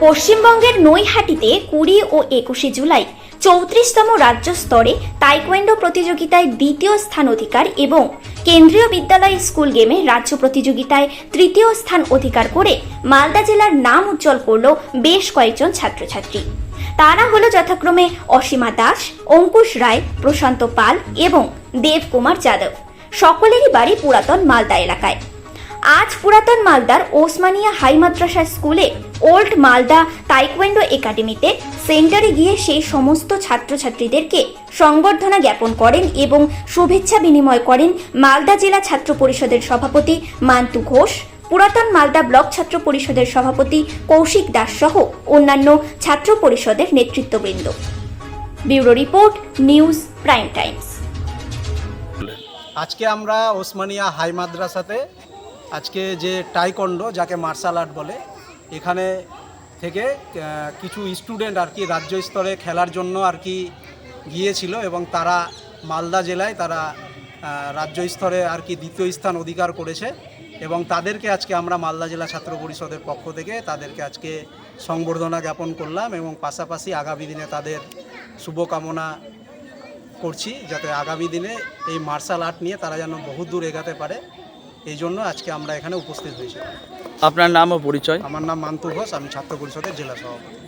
পশ্চিমবঙ্গের নৈহাটিতে 20 ও 21 জুলাই 34তম রাজ্য স্তরে তাইকোয়ান্ডো প্রতিযোগিতায় দ্বিতীয় স্থান অধিকার এবং কেন্দ্রীয় বিদ্যালয় স্কুল গেমে রাজ্য প্রতিযোগিতায় তৃতীয় স্থান অধিকার করে মালদা জেলার নাম উজ্জ্বল করল বেশ কয়েকজন ছাত্রছাত্রী। তারা হলো যথাক্রমে অসীমা দাস, অঙ্কুশ রায়, প্রশান্ত পাল এবং দেবকুমার যাদব। সকলেরই বাড়ি পুরাতন মালদা এলাকায়। আজ পুরাতন মালদার ওসমানিয়া হাই মাদ্রাসা স্কুলে ওল্ড মালদা তাইকোয়ান্ডো একাডেমিতে সেন্টারে গিয়ে সেই সমস্ত ছাত্রছাত্রীদেরকে সংবর্ধনা জ্ঞাপন করেন এবং শুভেচ্ছা বিনিময় করেন মালদা জেলা ছাত্র পরিষদের সভাপতি মান্তু ঘোষ, পুরাতন মালদা ব্লক ছাত্র পরিষদের সভাপতি কৌশিক দাস সহ অন্যান্য ছাত্র পরিষদের নেতৃত্ববৃন্দ। Bureau report, news prime times. আজকে আমরা ওসমানিয়া হাই মাদ্রাসাতে আজকে যে টাইকোয়ান্ডো, যাকে মার্শাল আর্ট বলে, এখানে থেকে কিছু স্টুডেন্ট আর কি রাজ্য স্তরে খেলার জন্য আর কি গিয়েছিল এবং তারা মালদা জেলায় তারা রাজ্য স্তরে আর কি দ্বিতীয় স্থান অধিকার করেছে এবং তাদেরকে আজকে আমরা মালদা জেলা ছাত্র পরিষদের পক্ষ থেকে তাদেরকে আজকে সংবর্ধনা জ্ঞাপন করলাম এবং পাশাপাশি আগামী দিনে তাদের শুভকামনা করছি যাতে আগামী দিনে এই মার্শাল আর্ট নিয়ে তারা যেন বহু দূর এগাতে পারে। এই জন্য আজকে আমরা এখানে উপস্থিত হয়েছি। আপনার নাম ও পরিচয়? আমার নাম মান্তু ঘোষ, আমি ছাত্র পরিষদের জেলা সভাপতি।